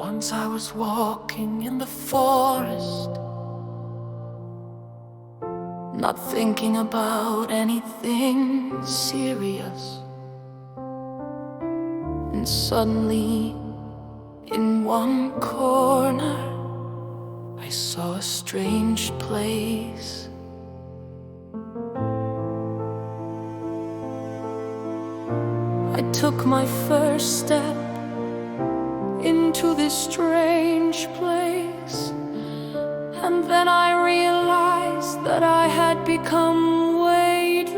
Once I was walking in the forest, not thinking about anything serious. And suddenly, in one corner, I saw a strange place. I took my first step into this strange place, and then I realized that I had become weightless.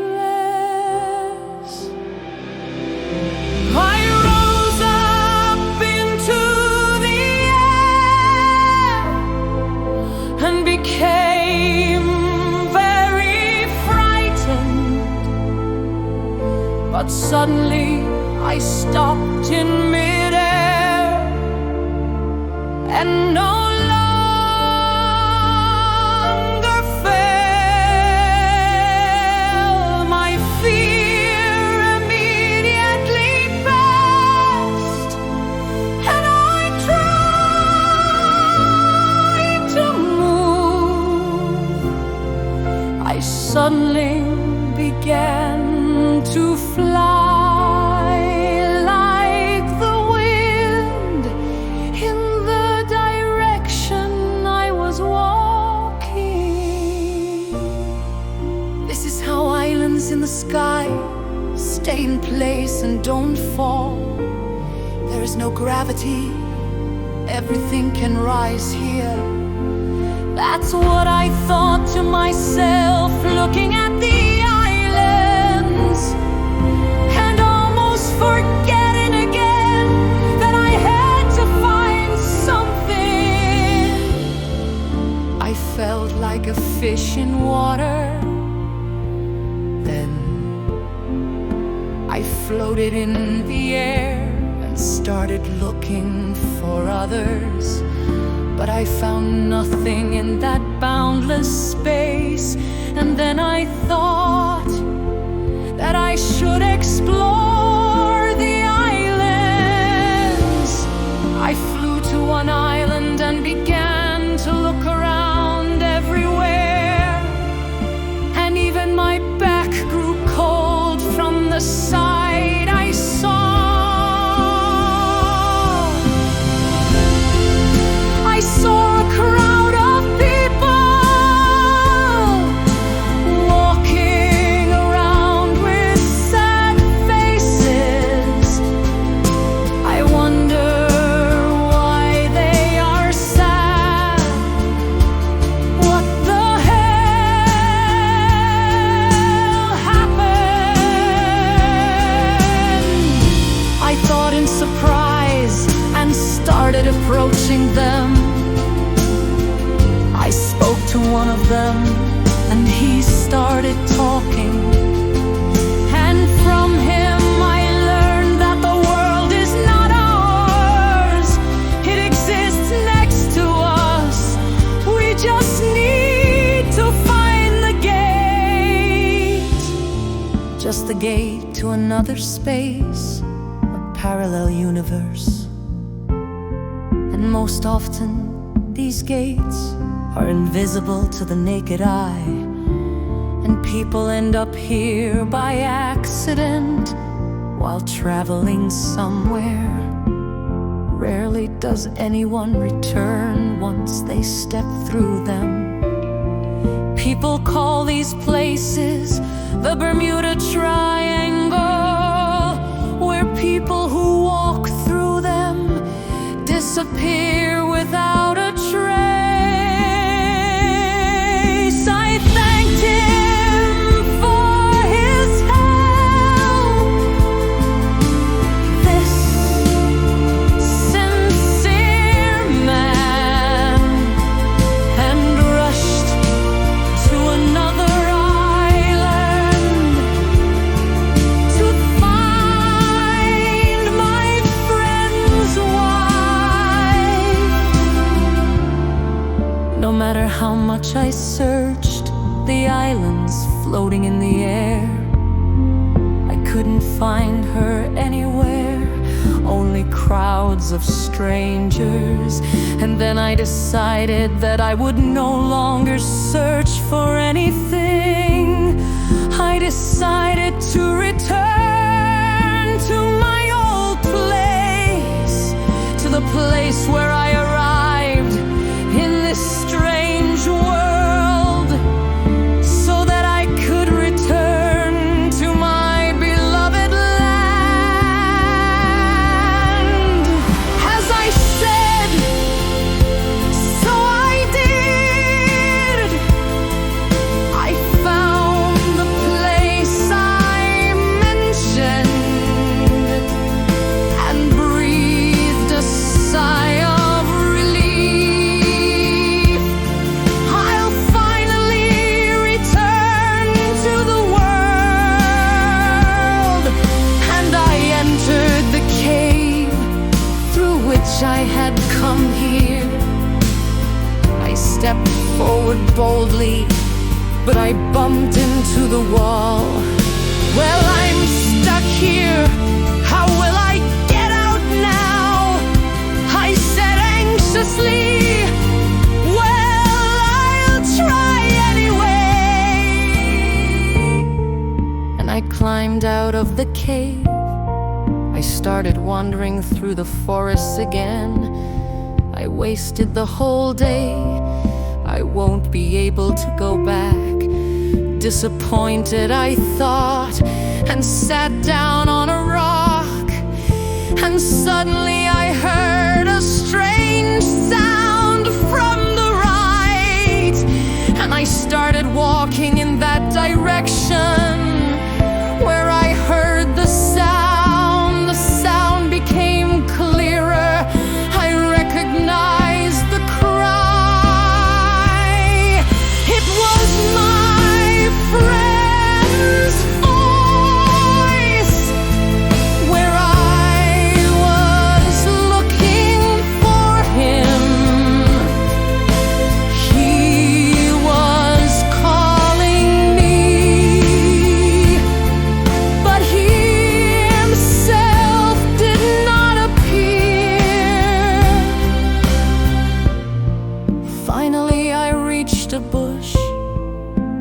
I rose up into the air and became very frightened, but suddenly I stopped in midair and no longer fell. My fear immediately passed, and I tried to move. I suddenly began to fly like the wind in the direction I was walking. This is how islands in the sky stay in place and don't fall. There is no gravity, everything can rise here. That's what I thought to myself, looking at the islands and almost forgetting again that I had to find something. I felt like a fish in water. Then I floated in the air and started looking for others. But I found nothing in that boundless space. And then I thought that I should explore the islands. I flew to one island and began to look around everywhere. And even my back grew cold from the sight I saw. I saw a crowd of people walking around with sad faces. I wonder why they are sad. What the hell happened? I thought in surprise and started approaching them. I spoke to one of them and he started talking. And from him I learned that the world is not ours. It exists next to us. We just need to find the gate. Just the gate to another space, a parallel universe. And most often these gates are invisible to the naked eye, and people end up here by accident while traveling somewhere. Rarely does anyone return once they step through them. People call these places the Bermuda Triangle, where people who walk through them disappear without a trace. I thanked him for his help, this sincere man, and rushed to another island to find my friend's wife. No matter how much I searched the islands floating in the air, I couldn't find her anywhere. only crowds of strangers. And then I decided that I would no longer search for anything. I decided to return to my old place, to the place where I arrived in this strange world, so that I could return to my beloved land. As I said, so I did. I found the place I mentioned and breathed a sigh of relief. I'll finally return to the world. And I entered the cave through which I had come here. I stepped forward boldly, but I bumped into the wall. Well, I'm stuck here. How will I get out now? I said anxiously. Well, I'll try anyway. And I climbed out of the cave. I started wandering through the forests again. I wasted the whole day. I won't be able to go back. Disappointed, I thought, and sat down on a rock. And suddenly I heard a strange sound from the right. And I started walking in that direction where I heard the sound. The sound became clearer. I recognized the cry. It was my friend's voice, where I was looking for him. He was calling me, but he himself did not appear. Finally, I reached a bush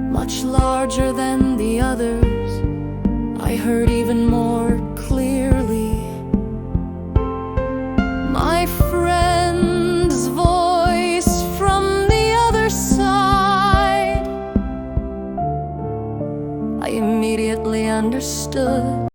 much larger than the others. I heard even more clearly my friend's voice from the other side. I immediately understood